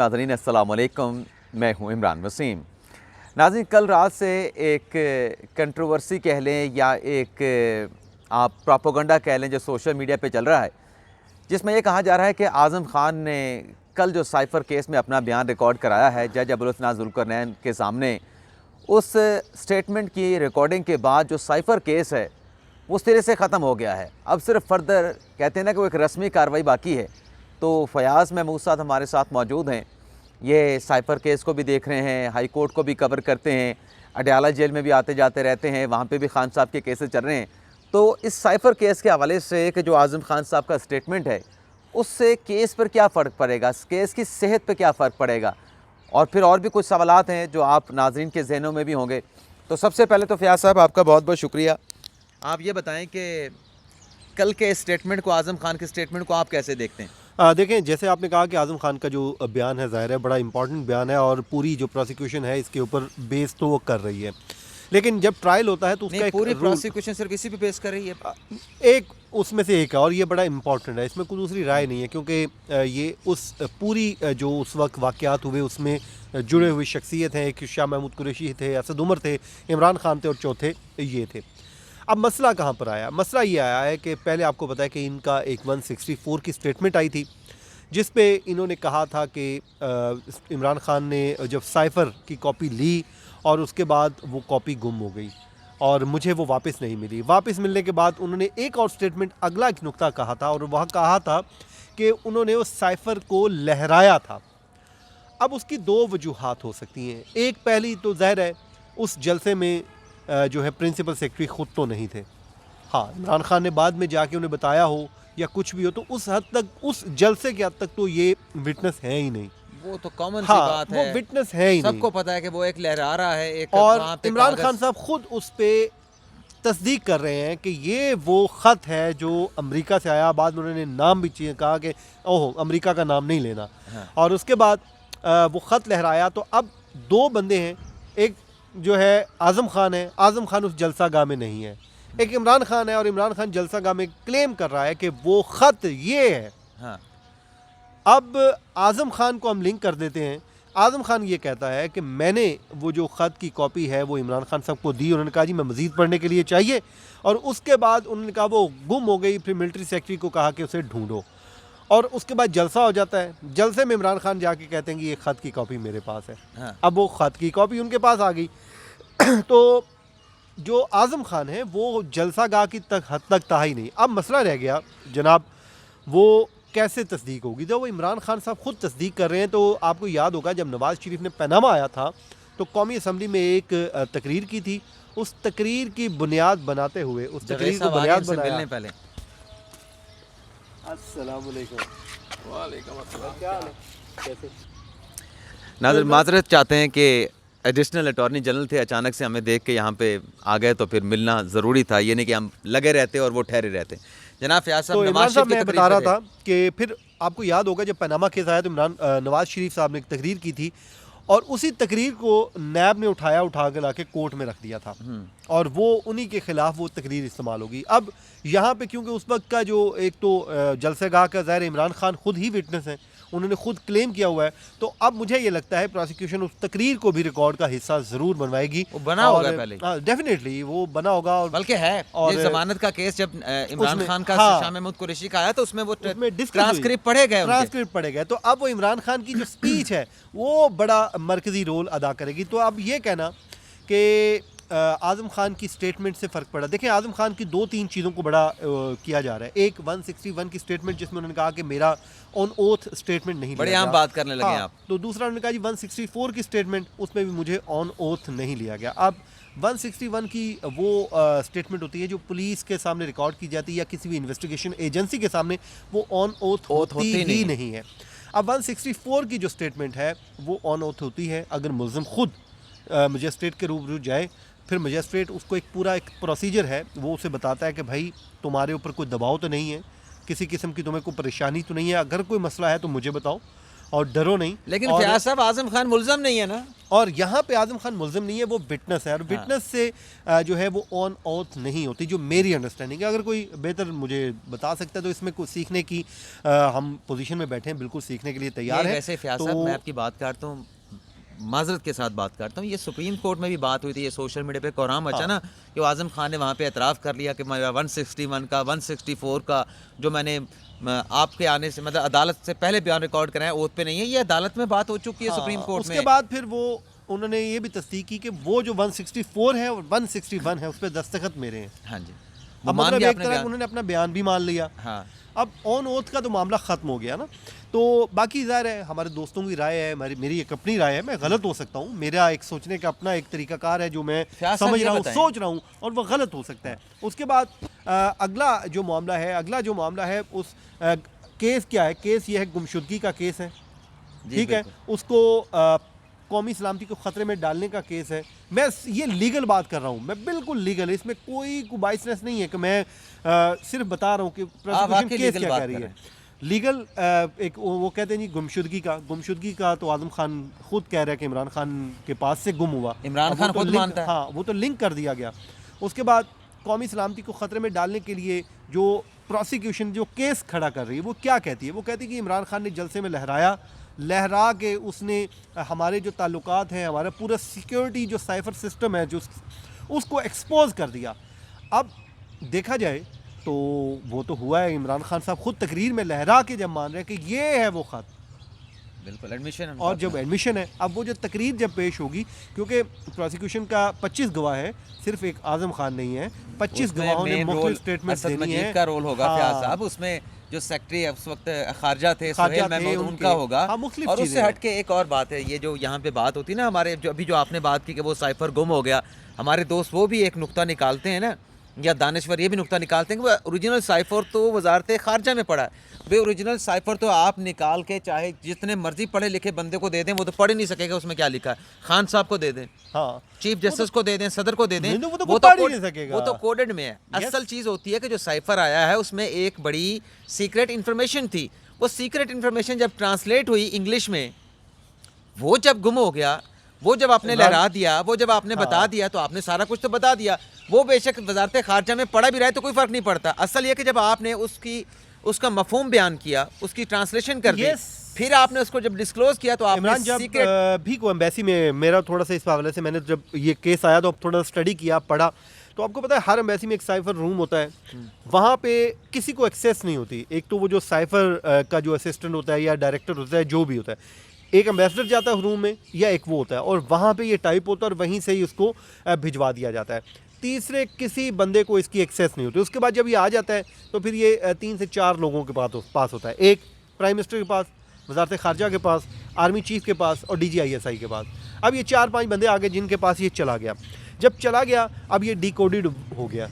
नाज़रीन अस्सलाम वालेकुम, मैं हूं इमरान वसीम। नाज़रीन, कल रात से एक कंट्रोवर्सी कह लें या एक आप प्रोपेगेंडा कह लें जो सोशल मीडिया पे चल रहा है, जिसमें ये कहा जा रहा है कि आज़म खान ने कल जो साइफ़र केस में अपना बयान रिकॉर्ड कराया है जज अबुल हसन ज़ुल्करनैन के सामने, उस स्टेटमेंट की रिकॉर्डिंग के बाद जो साइफ़र केस है वो सिरे से ख़त्म हो गया है। अब सिर्फ फर्दर कहते हैं ना कि वो एक रस्मी कार्रवाई बाकी है। तो फ़याज़ महमूद साहब हमारे साथ मौजूद हैं। ये साइफ़र केस को भी देख रहे हैं, हाई कोर्ट को भी कवर करते हैं, अडयाला जेल में भी आते जाते रहते हैं, वहाँ पे भी खान साहब के केसेस चल रहे हैं। तो इस साइफ़र केस के हवाले से कि जो आज़म खान साहब का स्टेटमेंट है, उससे केस पर क्या फ़र्क पड़ेगा, केस की सेहत पर क्या फ़र्क पड़ेगा, और फिर और भी कुछ सवालात हैं जो आप नाज़रीन के ज़हनों में भी होंगे। तो सबसे पहले तो फ़याज़ साहब आपका बहुत बहुत शुक्रिया। आप ये बताएं कि कल के स्टेटमेंट को, आज़म खान के स्टेटमेंट को आप कैसे देखते हैं? देखें, जैसे आपने कहा कि आज़म खान का जो बयान है, ज़ाहिर है बड़ा इंपॉर्टेंट बयान है और पूरी जो प्रोसिक्यूशन है इसके ऊपर बेस तो वो कर रही है। लेकिन जब ट्रायल होता है तो उसका एक पूरी रूल, प्रोसिक्यूशन सिर्फ इसी पे बेस कर रही है। एक उसमें से एक है और ये बड़ा इंपॉर्टेंट है, इसमें कोई दूसरी राय नहीं है, क्योंकि ये उस पूरी जो उस वक्त वाक़यात हुए उसमें जुड़े हुए शख्सियत हैं। एक शाह महमूद कुरैशी थे, असद उमर थे, इमरान खान थे और चौथे ये थे। अब मसला कहाँ पर आया? मसला ये आया है कि पहले आपको पता है कि इनका एक 164 की स्टेटमेंट आई थी, जिस पे इन्होंने कहा था कि इमरान खान ने जब साइफ़र की कॉपी ली और उसके बाद वो कॉपी गुम हो गई और मुझे वो वापस नहीं मिली। वापस मिलने के बाद उन्होंने एक और स्टेटमेंट, अगला एक नुक्ता कहा था और वह कहा था कि उन्होंने उस साइफ़र को लहराया था। अब उसकी दो वजूहात हो सकती हैं। एक पहली तो ज़ाहिर है उस जलसे में जो है प्रिंसिपल सेक्रेटरी ख़ुद तो नहीं थे। हाँ, इमरान खान ने बाद में जाके उन्हें बताया हो या कुछ भी हो, तो उस हद तक, उस जलसे के हद तक तो ये विटनेस है ही नहीं। वो तो कॉमन सी हाँ, बात है, वो विटनेस है ही नहीं। सबको पता है कि वो एक लहरा रहा है, एक और इमरान खान साहब खुद उस पे तस्दीक कर रहे हैं कि ये वो ख़त है जो अमेरिका से आया। बाद में उन्होंने नाम भी चाहिए, कहा कि ओहो अमेरिका का नाम नहीं लेना। हाँ। और उसके बाद वो ख़त लहराया। तो अब दो बंदे हैं, एक जो है आज़म खान है, आज़म खान उस जलसागाह में नहीं है, एक इमरान खान है और इमरान खान जलसागाह में क्लेम कर रहा है कि वो ख़त ये है। हाँ। अब आज़म खान को हम लिंक कर देते हैं। आज़म खान ये कहता है कि मैंने वो जो ख़त की कॉपी है वो इमरान खान साहब को दी, उन्होंने कहा जी मैं मज़ीद पढ़ने के लिए चाहिए, और उसके बाद उन्होंने कहा वो गुम हो गई। फिर मिलिट्री सेक्रेटरी को कहा कि उसे ढूंढो, और उसके बाद जलसा हो जाता है। जलसे में इमरान खान जाके कहते हैं कि ये ख़त की कॉपी मेरे पास है। हाँ। अब वो ख़त की कॉपी उनके पास आ गई। तो जो आज़म खान है वो जलसागाह की हद तक था ही नहीं। अब मसला रह गया जनाब, वो कैसे तस्दीक होगी? जब वो इमरान खान साहब खुद तस्दीक कर रहे हैं, तो आपको याद होगा जब नवाज़ शरीफ ने पनामा आया था तो कौमी असम्बली में एक तकरीर की थी। उस तकरीर की बुनियाद बनाते हुए, उस तकरीर को बुनियाद बनाया। पहले अस्सलाम वालेकुम। वालेकुम अस्सलाम। क्या हाल है? कैसे? नाज़रीन माज़रत चाहते हैं कि एडिशनल अटॉर्नी जनरल थे, अचानक से हमें देख के यहाँ पे आ गए, तो फिर मिलना ज़रूरी था। ये नहीं कि हम लगे रहते और वो ठहरे रहते। जनाब फ़याज़ साहब, तो इमरान नवाज़ साहब, शरीफ मैं की बता रहा तकरीर था कि फिर आपको याद होगा जब पनामा केस आया तो नवाज़ शरीफ साहब ने एक तकरीर की थी, और उसी तकरीर को नैब ने उठा के ला के कोर्ट में रख दिया था, और वो उन्हीं के ख़िलाफ़ वो तकरीर इस्तेमाल होगी। अब यहाँ पे क्योंकि उस वक्त का जो एक तो जलसेगाह का ज़ाहिर इमरान खान खुद ही विटनेस हैं, उन्होंने खुद क्लेम किया हुआ है, तो अब मुझे ये लगता है प्रोसिक्यूशन उस तकरीर को भी रिकॉर्ड का हिस्सा ज़रूर बनवाएगी। वो बना होगा पहले, डेफिनेटली वो बना होगा, और बल्कि है। और जमानत का केस जब इमरान खान का शाह महमूद कुरैशी का आया तो उसमें वो ट्रांसक्रिप्ट पढ़े गए। तो अब वो इमरान खान की जो स्पीच है वो बड़ा मरकजी रोल अदा करेगी। तो अब ये कहना कि आज़म खान की स्टेटमेंट से फ़र्क पड़ा, देखें आज़म खान की दो तीन चीज़ों को बड़ा किया जा रहा है। एक 161 की स्टेटमेंट जिसमें उन्होंने कहा कि मेरा ऑन ओथ स्टेटमेंट नहीं, बड़े आम बात करने लगे आप। तो दूसरा उन्होंने कहा जी 164 की स्टेटमेंट, उसमें भी मुझे ऑन ओथ नहीं लिया गया। अब 161 की वो स्टेटमेंट होती है जो पुलिस के सामने रिकॉर्ड की जाती है या किसी भी इन्वेस्टिगेशन एजेंसी के सामने, वो ऑन ओथ होती ही नहीं है। अब 164 की जो स्टेटमेंट है वो ऑन ओथ होती है। अगर मुल्ज़िम खुद मजिस्ट्रेट के रूबरू जाए, फिर मजिस्ट्रेट उसको एक पूरा एक प्रोसीजर है, वो उसे बताता है कि भाई तुम्हारे ऊपर कोई दबाव तो नहीं है, किसी किस्म की तुम्हें कोई परेशानी तो नहीं है, अगर कोई मसला है तो मुझे बताओ। और डरो नहीं। लेकिन और फयाज साहब आजम खान मुल्ज़म नहीं है ना। और यहाँ पे आजम खान मुल्ज़िम नहीं है, वो विटनेस है, और विटनेस से जो है वो ऑन ऑथ नहीं होती, जो मेरी अंडरस्टैंडिंग है। अगर कोई बेहतर मुझे बता सकता है तो इसमें कुछ सीखने की हम पोजीशन में बैठे हैं, बिल्कुल सीखने के लिए तैयार है। वैसे फयाज साहब मैं आपकी बात करता हूँ, माजरत के साथ बात करता हूँ, ये सुप्रीम कोर्ट में भी बात हुई थी, ये सोशल मीडिया पे कोराम मचा ना कि आजम खान ने वहाँ पे एतराफ़ कर लिया कि मैं 161 का 164 का जो मैंने आपके आने से मतलब अदालत से पहले बयान रिकॉर्ड कराया ओथ पे नहीं है, ये अदालत में बात हो चुकी है सुप्रीम कोर्ट में। उसके बाद फिर वो उन्होंने ये भी तस्दीक की कि वो जो 164 है और 161 है उस पर दस्तखत मेरे हैं। हाँ जी, अब मतलब एक तरह उन्होंने अपना बयान भी मान लिया। हाँ, अब ऑन ओथ का तो मामला ख़त्म हो गया ना। तो बाकी ज़ाहिर है हमारे दोस्तों की राय है, मेरी एक अपनी राय है, मैं गलत हो सकता हूँ, मेरा एक सोचने का अपना एक तरीकाकार है जो मैं समझ रहा हूँ, सोच रहा हूँ, और वह गलत हो सकता है। उसके बाद अगला जो मामला है उस केस क्या है, केस ये है गुमशुदगी का केस है, ठीक है, उसको कौमी सलामती को ख़तरे में डालने का केस है। मैं ये लीगल बात कर रहा हूँ, मैं बिल्कुल लीगल, इसमें कोई बाइसनेस नहीं है कि मैं सिर्फ बता रहा हूँ कि प्रोसिक्यूशन केस क्या कह रही है। लीगल एक वो कहते हैं जी गुमशुदगी का तो आजम खान खुद कह रहा है कि इमरान खान के पास से गुम हुआ, इमरान खान खुद मानता है। हाँ, वो तो लिंक कर दिया गया। उसके बाद कौमी सलामती को ख़तरे में डालने के लिए जो प्रोसिक्यूशन जो केस खड़ा कर रही है वो क्या कहती है, वो कहती है कि इमरान खान ने जलसे में लहरा के उसने हमारे जो ताल्लुकात हैं, हमारा पूरा सिक्योरिटी जो साइफर सिस्टम है जो उसको एक्सपोज कर दिया। अब देखा जाए तो वो तो हुआ है, इमरान खान साहब खुद तकरीर में लहरा के जब मान रहे हैं कि ये है वो ख़त, बिल्कुल एडमिशन, और जब एडमिशन है, अब वो जो तकरीर जब पेश होगी, क्योंकि प्रोसिक्यूशन का 25 गवाह है, सिर्फ एक आजम खान नहीं है, 25 गवाहों ने मुख्तलिफ स्टेटमेंट देनी है। का रोल होगा फयाज साहब, उसमें जो सेक्रेटरी उस वक्त खारजा थे सुहेल महमूद उनका होगा। और उससे हट के एक और बात है, ये जो यहाँ पे बात होती है ना हमारे जो अभी जो आपने बात की कि वो साइफर गुम हो गया, हमारे दोस्त वो भी एक नुक्ता निकालते हैं ना, या दानिश्वर ये भी नुक्ता निकालते हैं कि वो ओरिजिनल साइफर तो वजारत खारजा में पड़ा है। वे ओरिजिनल साइफर तो आप निकाल के चाहे जितने मर्जी पढ़े लिखे बंदे को दे दें, वो तो पढ़ ही नहीं सकेगा उसमें क्या लिखा है। खान साहब को दे दें, हाँ, चीफ जस्टिस को दे दें, सदर को दे दें, वो तो कोडेड में है। असल चीज़ होती है कि जो साइफर आया है उसमें एक बड़ी सीक्रेट इन्फॉर्मेशन थी, वो सीक्रेट इन्फॉर्मेशन जब ट्रांसलेट हुई इंग्लिश में, वो जब गुम हो गया, वो जब आपने लहरा दिया, वो जब आपने बता दिया, तो आपने सारा कुछ तो बता दिया। वो बेशक वजारत खारजा में पढ़ा भी रहा है तो कोई फ़र्क नहीं पड़ता। असल ये कि जब आपने उसका मफहूम बयान किया, उसकी ट्रांसलेशन कर दी, फिर आपने उसको जब डिस्क्लोज किया तो आपने जब भी को एम्बेसी में मेरा थोड़ा सा इस हवाले से मैंने जब ये केस आया तो थोड़ा स्टडी किया, पढ़ा, तो आपको पता है हर एम्बेसी में एक साइफर रूम होता है, वहाँ पे किसी को एक्सेस नहीं होती। एक तो वो जो साइफर का जो असिस्टेंट होता है या डायरेक्टर होता है, जो भी होता है, एक एम्बेसडर जाता है रूम में या एक वो होता है, और वहाँ पे ये टाइप होता है और वहीं से ही उसको भिजवा दिया जाता है। तीसरे किसी बंदे को इसकी एक्सेस नहीं होती। उसके बाद जब ये आ जाता है तो फिर ये 3 से 4 लोगों के पास होता है, एक प्राइम मिनिस्टर के पास, वजारत खारजा के पास, आर्मी चीफ के पास और DGISI के पास। अब ये 4-5 बंदे आ गए जिनके पास ये चला गया। जब चला गया अब ये डिकोडेड हो गया।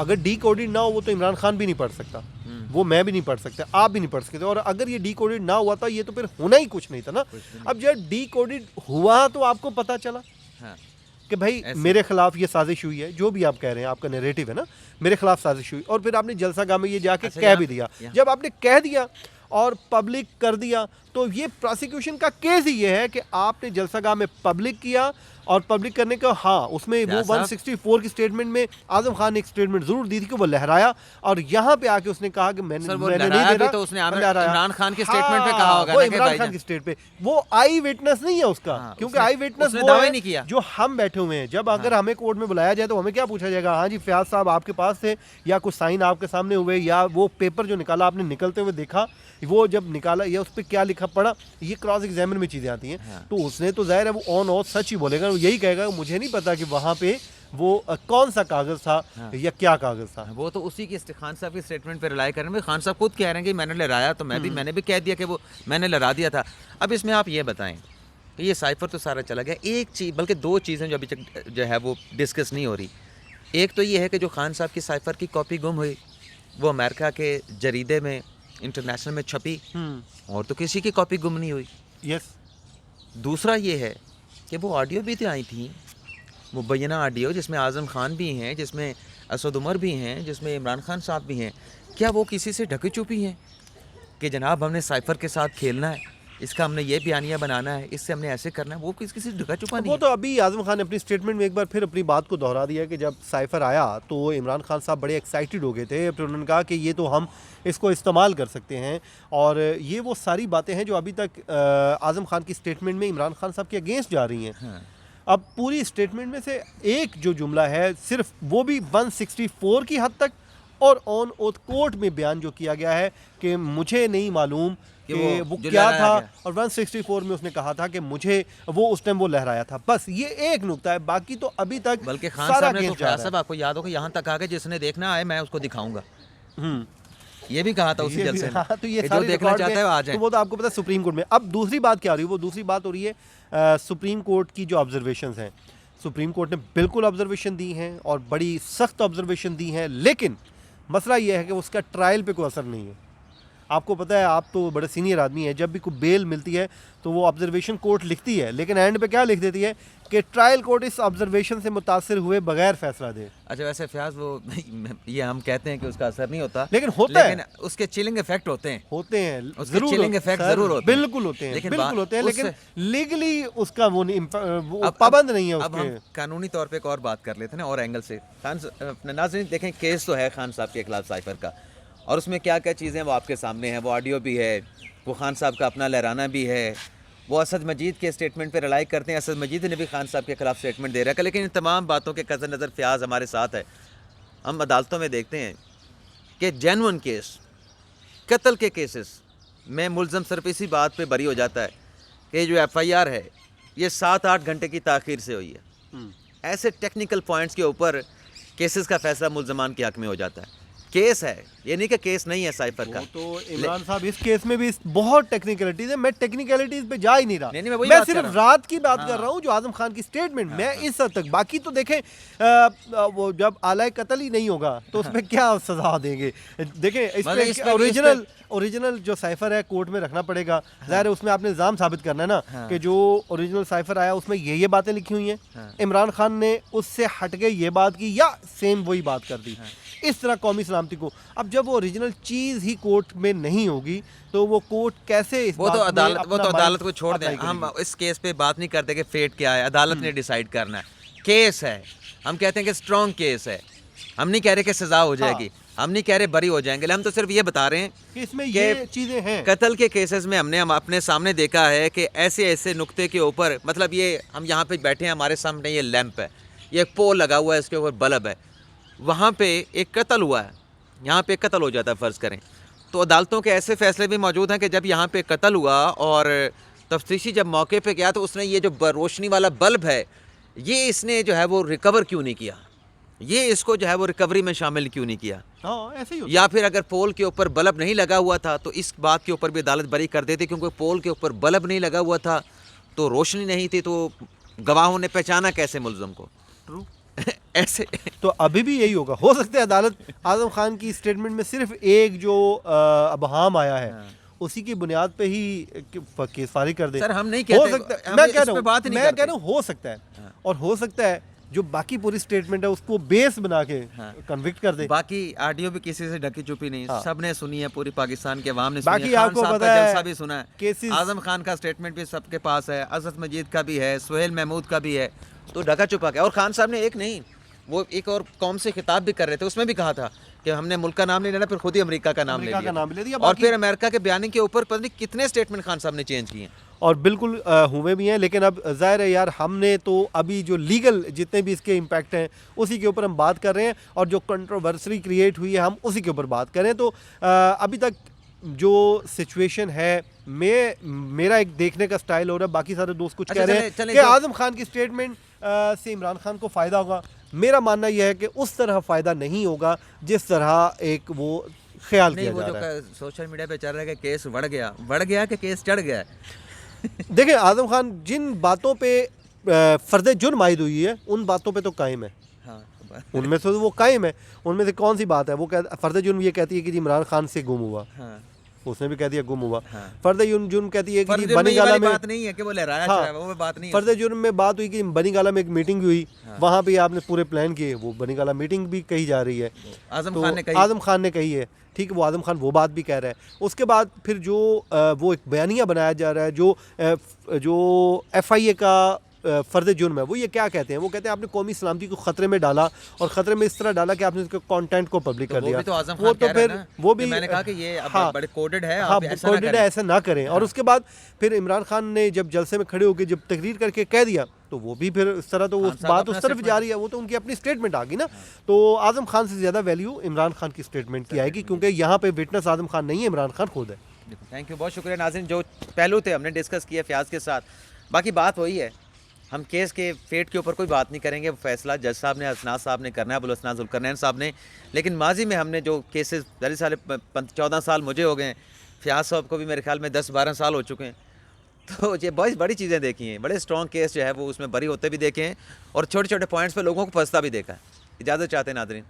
अगर डिकोडेड ना हो वो तो इमरान खान भी नहीं पढ़ सकता, वो मैं भी नहीं पढ़ सकता, आप भी नहीं पढ़ सकते, और अगर ये डिकोडेड ना हुआ था ये तो फिर होना ही कुछ नहीं था ना। अब जब डिकोडेड हुआ तो आपको पता चला कि भाई मेरे खिलाफ ये साजिश हुई है, जो भी आप कह रहे हैं, आपका नैरेटिव है ना, मेरे खिलाफ साजिश हुई, और फिर आपने जलसागाह में ये जाके कह भी दिया। जब आपने कह दिया और पब्लिक कर दिया तो ये प्रोसिक्यूशन का केस ही ये है कि आपने जलसागाह में पब्लिक किया, और पब्लिक करने का, हाँ, उसमें वो 164 की स्टेटमेंट में आजम खान ने एक स्टेटमेंट जरूर दी थी कि वो लहराया, और यहाँ पे आके उसने कहा कि मैंने नहीं दे रहा, तो उसने इमरान खान के स्टेटमेंट पे कहा होगा, वो इमरान खान की स्टेट पे, वो आई विटनेस नहीं है उसका, क्योंकि आई विटनेस वो है नहीं किया जो हम बैठे हुए हैं। जब अगर हमें कोर्ट में बुलाया जाए तो हमें क्या पूछा जाएगा, हाँ जी फयाज साहब आपके पास थे, या कुछ साइन आपके सामने हुए, या वो पेपर जो निकाला आपने निकलते हुए देखा, वो जब निकाला या उस पर क्या लिखा पढ़ा, ये क्रॉस एग्जामिन में चीज़ें आती हैं। तो उसने तो जाहिर है वो ऑन ऑफ सच ही बोलेगा, वो यही कहेगा मुझे नहीं पता कि वहाँ पे वो कौन सा कागज़ था या क्या कागज़ था। वो तो उसी की खान साहब की स्टेटमेंट पे रिलाई कर रहे हैं। खान साहब खुद कह रहे हैं कि मैंने लहराया, तो मैंने भी कह दिया कि वो मैंने लहरा दिया था। अब इसमें आप ये बताएं कि ये साइफर तो सारा चला गया, एक चीज़ बल्कि 2 चीज़ें जो अभी तक जो है वो डिस्कस नहीं हो रही। एक तो ये है कि जो खान साहब की साइफर की कॉपी गुम हुई, वो अमेरिका के जरीदे में इंटरनेशनल में छपी, और तो किसी की कॉपी गुम नहीं हुई। यस। दूसरा ये है कि वो ऑडियो भी तो आई थी, मुबैना ऑडियो, जिसमें आज़म खान भी हैं, जिसमें असद उमर भी हैं, जिसमें इमरान खान साहब भी हैं। क्या वो किसी से ढकी छुपी हैं कि जनाब हमने साइफर के साथ खेलना है, इसका हमने ये बयानिया बनाना है, इससे हमने ऐसे करना है, वो किसी ढका छुपा नहीं वो तो अभी आज़म खान ने अपनी स्टेटमेंट में एक बार फिर अपनी बात को दोहरा दिया कि जब साइफर आया तो इमरान खान साहब बड़े एक्साइटेड हो गए थे, फिर उन्होंने कहा कि ये तो हम इसको इस्तेमाल कर सकते हैं। और ये वो सारी बातें हैं जो अभी तक आज़म खान की स्टेटमेंट में इमरान खान साहब के अगेंस्ट जा रही हैं। हाँ। अब पूरी स्टेटमेंट में से एक जो जुमला है, सिर्फ वो भी 164 की हद तक, और ऑन ओथ कोर्ट में बयान जो किया गया है कि मुझे नहीं मालूम कि वो जो क्या लहराया था, गया। और 164 में उसने कहा था कि मुझे वो उस टाइम वो लहराया था। बस ये एक नुक्ता है, बाकी तो अभी तक बल्कि खान सारा साहब ने तो against जा फयाज रहा साहब आपको याद होगा यहाँ तक आ गए, जिसने देखना है मैं उसको दिखाऊंगा, है। ये भी कहा था उसी ये भी- जलसे में हाँ, तो ये कि जो सारे देखना रिकॉर्ड चाहता है वो आ में, जाए। तो वो तो आपको पता है सुप्रीम कोर्ट में। अब दूसरी बात क्या हो रही है, वो दूसरी बात हो रही है सुप्रीम कोर्ट की जो ऑब्जर्वेशंस हैं। सुप्रीम कोर्ट ने बिल्कुल ऑब्जर्वेशन दी हैं और बड़ी सख्त ऑब्जर्वेशन दी हैं, लेकिन मसला ये है कि उसका ट्रायल पे कोई असर नहीं है। आपको पता है, आप तो बड़े सीनियर आदमी हैं, जब भी कोई बेल मिलती है तो वो ऑब्जर्वेशन कोर्ट लिखती है, लेकिन एंड पे क्या लिख देती है कि ट्रायल कोर्ट इस ऑब्जर्वेशन से मुतासिर हुए बगैर फैसला दे। अच्छा वैसे फयाज वो ये हम कहते हैं कि उसका असर नहीं होता, लेकिन होता है, लेकिन उसके चिलिंग इफेक्ट होते हैं। होते हैं, उसके chilling effect सर, जरूर होते हैं। बिल्कुल होते हैं, लेकिन बिल्कुल होते हैं, लेकिन उससे- लीगली उसका वो नहीं, वो अब पाबंद नहीं है अब हम उसके। कानूनी तौर पे एक और बात कर लेते हैं ना, और एंगल से। अपने नाज़रीन देखें, केस तो है खान साहब के खिलाफ साइफर का, और उसमें क्या क्या चीज़ें वो आपके सामने हैं। वो ऑडियो भी है, वो खान साहब का अपना लहराना भी है, वो असद मजीद के स्टेटमेंट पे रिलाई करते हैं। असद मजीद ने भी खान साहब के खिलाफ स्टेटमेंट दे रहा है, लेकिन इन तमाम बातों के कज़ नज़र फयाज हमारे साथ है। हम अदालतों में देखते हैं कि जेन्युइन केस, कत्ल के केसेस में मुलज़म सिर्फ इसी बात पे बरी हो जाता है कि जो FIR है ये 7-8 घंटे की ताख़ीर से हुई है। ऐसे टेक्निकल पॉइंट्स के ऊपर केसेस का फैसला मुलजमान के हक में हो जाता है। केस है, ये नहीं कि केस नहीं है साइफर का। वो तो इमरान साहब इस केस में भी बहुत टेक्निकलिटीज है, मैं टेक्निकलिटीज पे जा ही नहीं रहा। नहीं, मैं वही मैं बात कर सिर्फ रहा हूँ। रात की बात हाँ। कर रहा हूँ, जो आजम खान की स्टेटमेंट, मैं इस हद तक। बाकी तो देखें, वो जब आला कत्ल ही नहीं होगा तो उसमें क्या सजा देंगे। देखें, इस मतलब इस पे पे भी- ओरिजिनल जो साइफर है कोर्ट में रखना पड़ेगा। ज़ाहिर है उसमें आपने इल्ज़ाम साबित करना है ना, कि जो ओरिजिनल साइफर आया उसमें ये बातें लिखी हुई हैं, इमरान खान ने उससे हट के ये बात की या सेम वही बात कर दी। इस तरह कौमी सलामती को, अब जब वो ओरिजिनल चीज़ ही कोर्ट में नहीं होगी तो वो कोर्ट कैसे इस वो तो बात में अदालत अपना अदालत mind को छोड़ दें। apply हम करेगी? इस केस पे बात नहीं करते कि फेट क्या है, अदालत ने डिसाइड करना है। केस है, हम कहते हैं कि स्ट्रॉन्ग केस है। हम नहीं कह रहे कि सजा हो जाएगी, हम नहीं कह रहे बरी हो जाएंगे, हम तो सिर्फ ये बता रहे हैं कि इसमें कि ये चीज़ें हैं। कत्ल के केसेस में हम अपने सामने देखा है कि ऐसे ऐसे नुक्ते के ऊपर, मतलब ये हम यहाँ पे बैठे हैं, हमारे सामने ये लैंप है, ये एक पोल लगा हुआ है, इसके ऊपर बल्ब है, वहाँ पे एक कत्ल हुआ है, यहाँ पे कत्ल हो जाता है फ़र्ज़ करें, तो अदालतों के ऐसे फैसले भी मौजूद हैं कि जब यहाँ पे कत्ल हुआ और तफ्तीशी जब मौके पे गया तो उसने ये जो रोशनी वाला बल्ब है, ये इसने जो है वो रिकवर क्यों नहीं किया, ये इसको जो है वो रिकवरी में शामिल क्यों नहीं किया। हाँ, ऐसे ही होता है। या फिर अगर पोल के ऊपर बल्ब नहीं लगा हुआ था तो इस बात के ऊपर भी अदालत बरी कर देती, क्योंकि पोल के ऊपर बल्ब नहीं लगा हुआ था तो रोशनी नहीं थी, तो गवाहों ने पहचाना कैसे मुलज़म को। True. ऐसे तो अभी भी यही होगा। हो सकता है अदालत आजम खान की स्टेटमेंट में सिर्फ एक जो अबहाम आया है उसी की बुनियाद पे ही केस फारिग कर दे। सर हम नहीं हो कहते, सकता है, हम मैं इस कह पे रहा हूँ, बात ही नहीं मैं करते। कह रहा हूँ हो सकता है, और हो सकता है जो बाकी पूरी स्टेटमेंट है उसको बेस बना के कन्विक्ट कर दे। बाकी ऑडियो भी किसी से ढकी छुपी नहीं, हाँ। सबने सुनी है, पूरी पाकिस्तान के अवाम ने सुनी बाकी है, खान आपको साहब पता का है जलसा भी सुना है, केसेस- आजम खान का स्टेटमेंट भी सबके पास है, असद मजीद का भी है, सुहेल महमूद का भी है, तो ढका छुपा के। और खान साहब ने एक नहीं, वो एक और कौम से खिताब भी कर रहे थे, उसमें भी कहा था कि हमने मुल्क का नाम नहीं लेना, फिर खुद ही अमेरिका का नाम ले अमेरिका का नाम ले लिया, लिया। और बाकी- फिर अमेरिका के बयानी के ऊपर पता नहीं कितने स्टेटमेंट खान साहब ने चेंज किए हैं। और बिल्कुल हुए भी हैं, लेकिन अब ज़ाहिर है यार, हमने तो अभी जो लीगल जितने भी इसके इम्पैक्ट हैं उसी के ऊपर हम बात कर रहे हैं, और जो कंट्रोवर्सी क्रिएट हुई है हम उसी के ऊपर बात कर रहे हैं। तो अभी तक जो सिचुएशन है, मेरा एक देखने का स्टाइल हो रहा है, बाकी सारे दोस्त कुछ अच्छा, कह रहे हैं चलें, कि जो- आजम खान की स्टेटमेंट से इमरान खान को फ़ायदा होगा। मेरा मानना यह है कि उस तरह फ़ायदा नहीं होगा जिस तरह एक वो ख्याल नहीं, किया वो जा जो रहा है। सोशल मीडिया पे चल रहा है कि केस बढ़ गया कि केस चढ़ गया है। देखें, आजम खान जिन बातों पे फ़र्ज़ जुर्म आयद हुई है उन बातों पे तो कायम है, हाँ, उनमें से तो वो कायम है। उनमें से कौन सी बात है, वो फ़र्ज़ जुर्म ये कहती है कि जी इमरान खान से गुम हुआ, हाँ, उसने भी कह दिया गुम हुआ। हाँ। फर्द जुर्म कहती है कि फर्द जी जुर्म में बनी ये गाला वाली में, बात नहीं है कि वो लहराया हाँ, चढ़ाया, वो बात नहीं है। फर्द जुर्म में बात हुई कि बनी गाला में एक मीटिंग हुई, वहाँ पे आपने पूरे प्लान किए, वो बनी गाला मीटिंग भी कही जा रही है, आजम तो खान ने कही। आजम खान ने कही है, ठीक है, वो आजम खान वो बात भी कह रहा है। उसके बाद फिर जो वो एक बयानिया बनाया जा रहा है जो FIA का फ़र्ज़ जुर्म है, वो ये क्या कहते हैं, वो कहते हैं आपने कौमी सलामती को ख़तरे में डाला, और ख़तरे में इस तरह डाला कि आपने उसके कंटेंट को पब्लिक कर वो दिया। भी तो आजम वो खान तो कह रहा है फिर ना वो कि भी मैंने कहा कि ये अब हाँ, बड़े कोडेड है, हाँ, आप ऐसा ना कोडेड करें। है, ऐसा ना करें। और उसके बाद फिर इमरान खान ने जब जलसे में खड़े होकर जब तकरीर करके कह दिया, तो वो भी फिर इस तरह तो खान उस साहब बात अपना उस तरफ statement- जा रही है, वो तो उनकी अपनी स्टेटमेंट आ गई ना। तो आजम खान से ज़्यादा वैल्यू इमरान खान की स्टेटमेंट की आएगी, क्योंकि यहाँ पे विटनेस आजम खान नहीं है, इमरान खान खुद है। थैंक यू, बहुत शुक्रिया नाज़रीन। जो पहलू थे हमने डिस्कस किए फयाज के साथ, बाकी बात वही है, हम केस के फेट के ऊपर कोई बात नहीं करेंगे, फैसला जज साहब ने, असनाद साहब ने करना है, अबुल असनाद जुल्करनैन साहब ने। लेकिन माजी में हमने जो केसेस 14 साल मुझे हो गए हैं, फयाज साहब को भी मेरे ख्याल में 10-12 साल हो चुके हैं, तो ये बहुत बड़ी चीज़ें देखी हैं, बड़े स्ट्रॉन्ग केस जो है वो उसमें बरी होते भी देखे हैं, और छोटे छोटे पॉइंट्स पे लोगों को फंसता भी देखा है। इजाज़त चाहते हैं नाज़रीन।